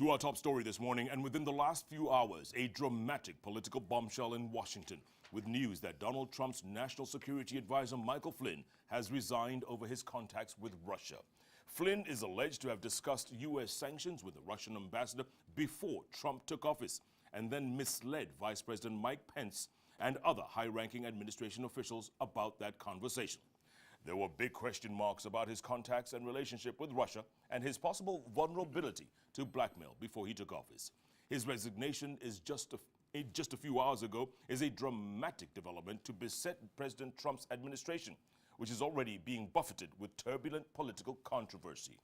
To our top story this morning, and within the last few hours, a dramatic political bombshell in Washington, with news that Donald Trump's National Security Advisor Michael Flynn has resigned over his contacts with Russia. Flynn is alleged to have discussed U.S. sanctions with the Russian ambassador before Trump took office, and then misled Vice President Mike Pence and other high-ranking administration officials about that conversation. There were big question marks about his contacts and relationship with Russia and his possible vulnerability to blackmail before he took office. His resignation is just a few hours ago is a dramatic development to beset President Trump's administration, which is already being buffeted with turbulent political controversy.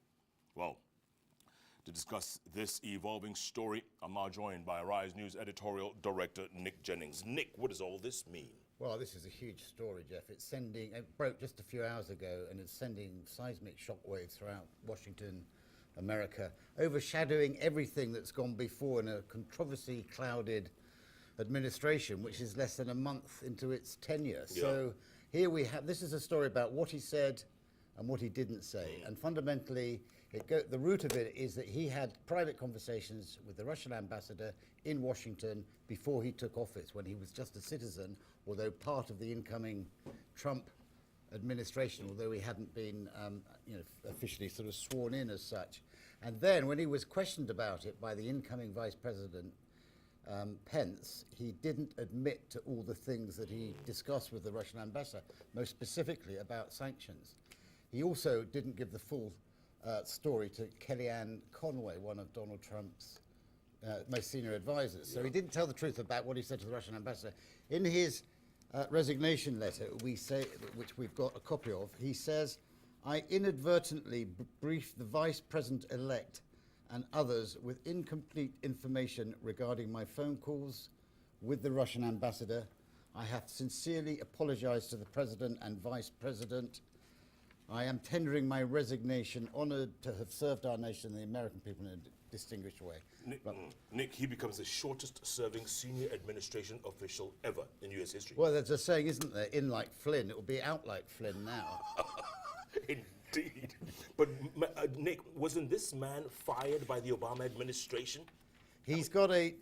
Well, to discuss this evolving story, I'm now joined by Arise News editorial director Nick Jennings. Nick, what does all this mean? Well, this is a huge story, Jeff. It broke just a few hours ago, and it's sending seismic shockwaves throughout Washington, America, overshadowing everything that's gone before in a controversy-clouded administration, which is less than a month into its tenure. Yeah. So here we have, this is a story about what he said and what he didn't say. And fundamentally, the root of it is that he had private conversations with the Russian ambassador in Washington before he took office, when he was just a citizen, although part of the incoming Trump administration, although he hadn't been officially sort of sworn in as such. And then when he was questioned about it by the incoming Vice President Pence, he didn't admit to all the things that he discussed with the Russian ambassador, most specifically about sanctions. He also didn't give the full story to Kellyanne Conway, one of Donald Trump's most senior advisors. So he didn't tell the truth about what he said to the Russian ambassador. In his resignation letter, we say, which we've got a copy of, he says, "I inadvertently briefed the Vice President-elect and others with incomplete information regarding my phone calls with the Russian ambassador. I have sincerely apologized to the President and Vice President. I am tendering my resignation, honored to have served our nation and the American people in a distinguished way." Nick, he becomes the shortest-serving senior administration official ever in U.S. history. Well, there's a saying, isn't there? In like Flynn, it will be out like Flynn now. Indeed. But, Nick, wasn't this man fired by the Obama administration? He's got a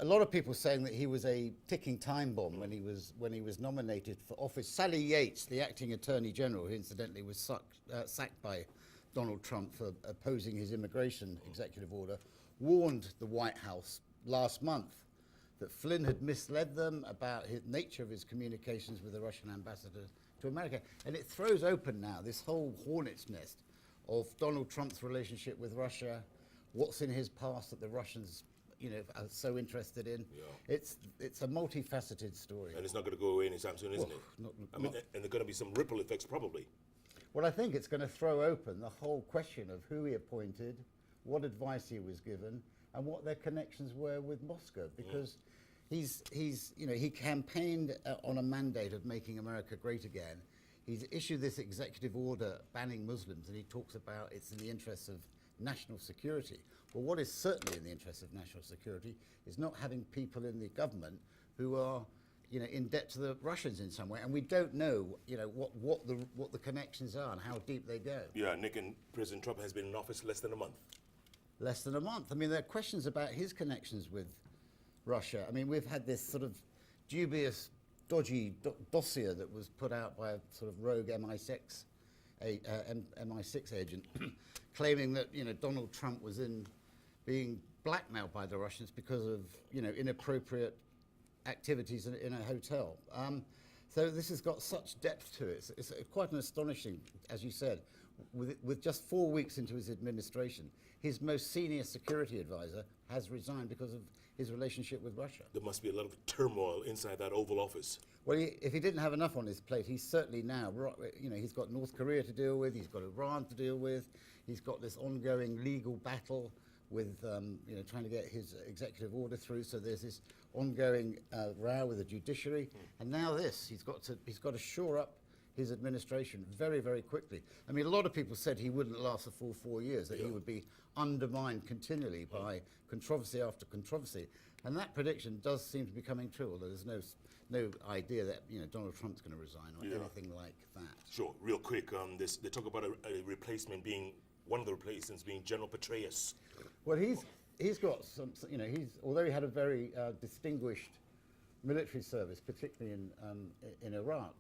lot of people saying that he was a ticking time bomb when he was nominated for office. Sally Yates, the acting Attorney General, who incidentally was sacked by Donald Trump for opposing his immigration executive order, warned the White House last month that Flynn had misled them about the nature of his communications with the Russian ambassador to America. And it throws open now this whole hornet's nest of Donald Trump's relationship with Russia, what's in his past that the Russians are so interested in. Yeah. It's a multifaceted story. And it's not going to go away anytime soon, isn't it? And there are going to be some ripple effects, probably. Well, I think it's going to throw open the whole question of who he appointed, what advice he was given, and what their connections were with Moscow. Because he campaigned on a mandate of making America great again. He's issued this executive order banning Muslims, and he talks about it's in the interests of national security. Well, what is certainly in the interest of national security is not having people in the government who are, in debt to the Russians in some way, and we don't know, what the connections are and how deep they go. Yeah, Nick, and President Trump has been in office less than a month. Less than a month. I mean, there are questions about his connections with Russia. I mean, we've had this sort of dubious, dodgy dossier that was put out by a sort of rogue MI6 agent claiming that Donald Trump was being blackmailed by the Russians because of inappropriate activities in a hotel. So this has got such depth to it. It's quite an astonishing, as you said, with just 4 weeks into his administration, his most senior security advisor has resigned because of his relationship with Russia. There must be a lot of turmoil inside that Oval Office. Well, if he didn't have enough on his plate, he's certainly now, he's got North Korea to deal with, he's got Iran to deal with, he's got this ongoing legal battle with, trying to get his executive order through. So there's this ongoing row with the judiciary, and now this. He's got to shore up his administration very, very quickly. I mean, a lot of people said he wouldn't last a full 4 years, that he would be undermined continually by controversy after controversy. And that prediction does seem to be coming true, although there's no idea that Donald Trump's going to resign or anything like that. Sure. Real quick, they talk about a replacement being One of the replacements being General Petraeus. Well, he's got some, you know, although he had a very distinguished military service, particularly in Iraq,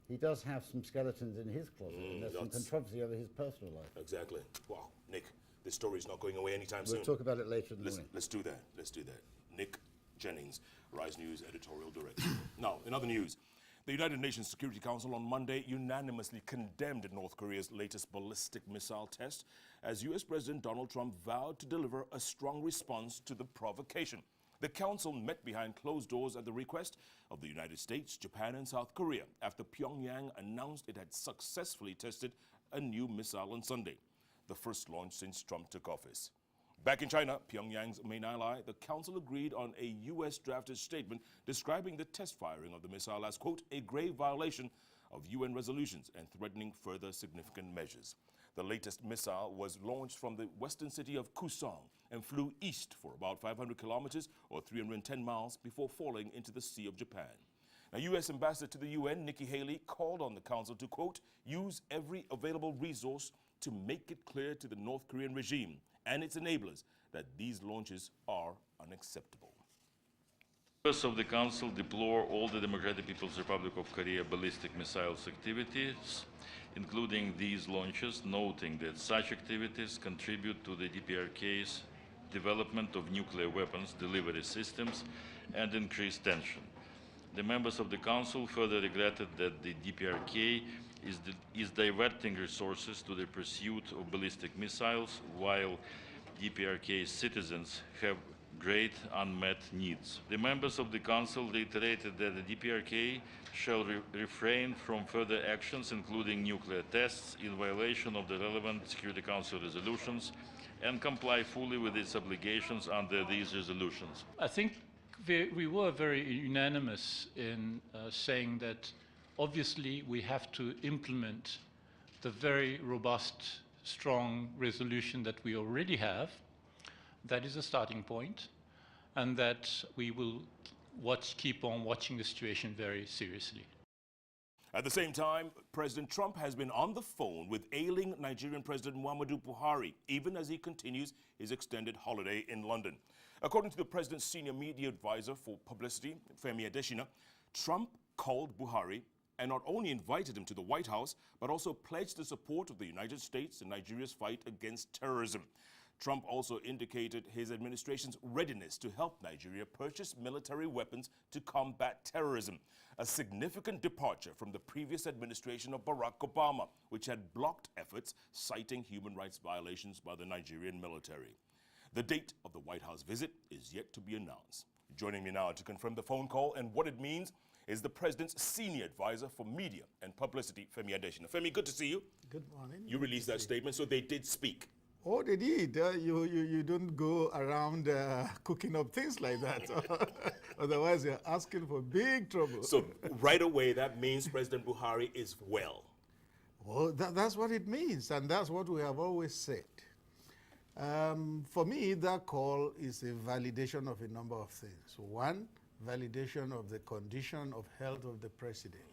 he does have some skeletons in his closet, and there's some controversy over his personal life. Exactly. Wow, Nick, this story's not going away anytime soon. We'll talk about it later in the morning. Let's do that. Let's do that. Nick Jennings, Rise News editorial director. Now, in other news, the United Nations Security Council on Monday unanimously condemned North Korea's latest ballistic missile test as U.S. President Donald Trump vowed to deliver a strong response to the provocation. The council met behind closed doors at the request of the United States, Japan, and South Korea after Pyongyang announced it had successfully tested a new missile on Sunday, the first launch since Trump took office. Back in China, Pyongyang's main ally, the council agreed on a U.S.-drafted statement describing the test firing of the missile as, quote, a grave violation of UN resolutions and threatening further significant measures. The latest missile was launched from the western city of Kusong and flew east for about 500 kilometers or 310 miles before falling into the Sea of Japan. Now, U.S. Ambassador to the UN, Nikki Haley, called on the council to, quote, use every available resource to make it clear to the North Korean regime and its enablers that these launches are unacceptable. Members of the Council deplore all the Democratic People's Republic of Korea ballistic missiles activities, including these launches, noting that such activities contribute to the DPRK's development of nuclear weapons delivery systems and increased tension. The members of the Council further regretted that the DPRK is diverting resources to the pursuit of ballistic missiles, while DPRK's citizens have great unmet needs. The members of the Council reiterated that the DPRK shall refrain from further actions, including nuclear tests, in violation of the relevant Security Council resolutions, and comply fully with its obligations under these resolutions. I think we were very unanimous in saying that obviously we have to implement the very robust, strong resolution that we already have. That is a starting point, and that we will keep on watching the situation very seriously. At the same time, President Trump has been on the phone with ailing Nigerian President Muhammadu Buhari, even as he continues his extended holiday in London. According to the president's senior media advisor for publicity, Femi Adesina, Trump called Buhari and not only invited him to the White House, but also pledged the support of the United States in Nigeria's fight against terrorism. Trump also indicated his administration's readiness to help Nigeria purchase military weapons to combat terrorism, a significant departure from the previous administration of Barack Obama, which had blocked efforts citing human rights violations by the Nigerian military. The date of the White House visit is yet to be announced. Joining me now to confirm the phone call and what it means is the president's senior advisor for media and publicity, Femi Adesina. Femi, good to see you. Good morning. You released that statement, so they did speak. Oh, they did. You don't go around cooking up things like that. Otherwise, you're asking for big trouble. So right away, that means President Buhari is well. Well, that's what it means, and that's what we have always said. For me, that call is a validation of a number of things. One, validation of the condition of health of the president.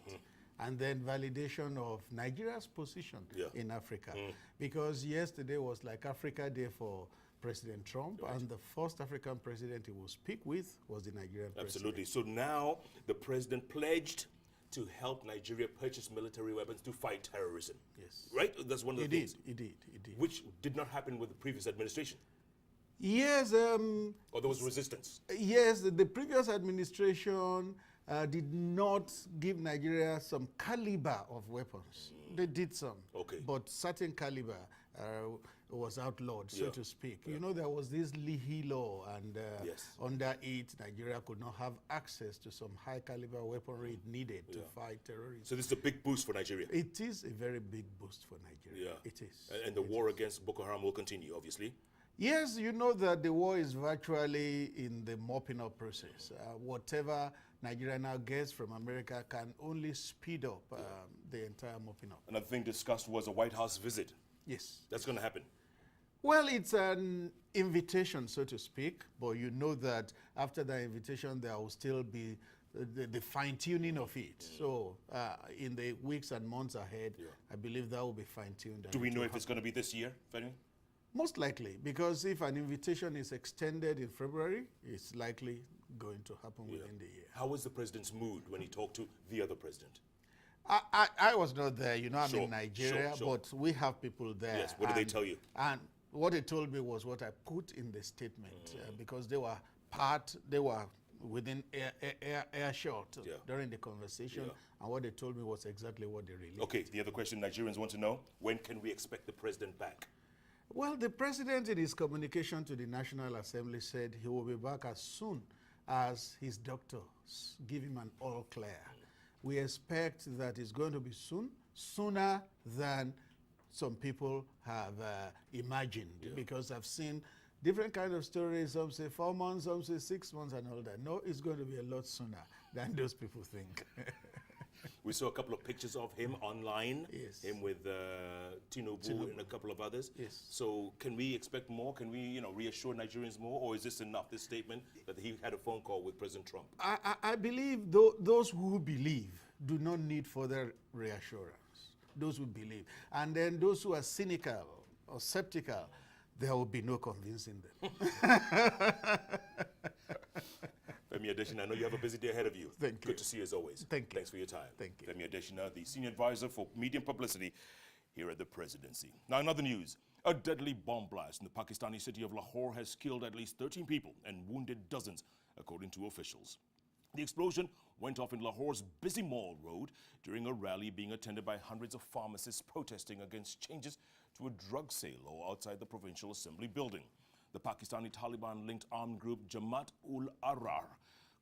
And then validation of Nigeria's position in Africa. Because yesterday was like Africa Day for President Trump, and the first African president he will speak with was the Nigerian president. Absolutely. So now the president pledged to help Nigeria purchase military weapons to fight terrorism. Yes. Right? That's one of the things. He did. Which did not happen with the previous administration. Yes. Or there was resistance. Yes, the previous administration did not give Nigeria some caliber of weapons. They did some, but certain caliber was outlawed, so to speak. You know, there was this Lihi law, and under it, Nigeria could not have access to some high caliber weaponry it needed to fight terrorism. So this is a big boost for Nigeria. It is a very big boost for Nigeria. It is. And the war against Boko Haram will continue, obviously. Yes, you know that the war is virtually in the mopping up process. Whatever Nigeria now gets from America can only speed up the entire mopping up. Another thing discussed was a White House visit. Yes. That's going to happen. Well, it's an invitation, so to speak, but you know that after the invitation, there will still be the fine-tuning of it. So in the weeks and months ahead, I believe that will be fine-tuned. Do we know if it's going to be this year, Femi? Most likely, because if an invitation is extended in February, it's likely going to happen within the year. How was the president's mood when he talked to the other president? I was not there, you know, I'm Sure, in Nigeria, sure. but we have people there. Yes, what did they tell you? And what they told me was what I put in the statement, because they were within earshot during the conversation, and what they told me was exactly what they really Okay, the other question Nigerians want to know, when can we expect the president back? Well, the president in his communication to the National Assembly said he will be back as soon as his doctors give him an all clear. We expect that it's going to be soon, sooner than some people have imagined, because I've seen different kind of stories. Some say 4 months, some say 6 months and all that. No, it's going to be a lot sooner than those people think. We saw a couple of pictures of him online, him with Tinubu and a couple of others. Yes. So can we expect more? Can we, reassure Nigerians more? Or is this enough, this statement, that he had a phone call with President Trump? I believe those who believe do not need further reassurance. Those who believe. And then those who are cynical or skeptical, there will be no convincing them. Femi Adesina, I know you have a busy day ahead of you. Thank you. Good to see you as always. Thank you. Thanks for your time. Thank you. Femi Adesina, the Senior Advisor for Media and Publicity here at the Presidency. Now, in other news, a deadly bomb blast in the Pakistani city of Lahore has killed at least 13 people and wounded dozens, according to officials. The explosion went off in Lahore's busy Mall Road during a rally being attended by hundreds of pharmacists protesting against changes to a drug sale law outside the Provincial Assembly building. The Pakistani Taliban-linked armed group Jamaat-ul-Ahrar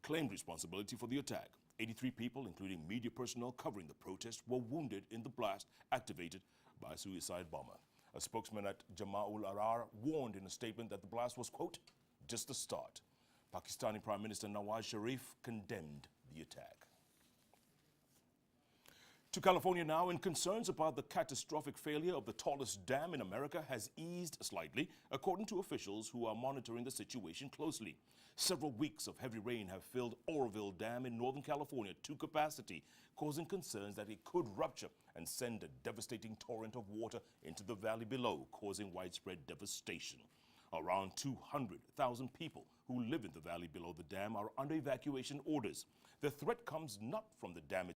claimed responsibility for the attack. 83 people, including media personnel covering the protest, were wounded in the blast activated by a suicide bomber. A spokesman at Jamaat-ul-Ahrar warned in a statement that the blast was, quote, just the start. Pakistani Prime Minister Nawaz Sharif condemned the attack. To California now, and concerns about the catastrophic failure of the tallest dam in America has eased slightly, according to officials who are monitoring the situation closely. Several weeks of heavy rain have filled Oroville Dam in Northern California to capacity, causing concerns that it could rupture and send a devastating torrent of water into the valley below, causing widespread devastation. Around 200,000 people who live in the valley below the dam are under evacuation orders. The threat comes not from the dam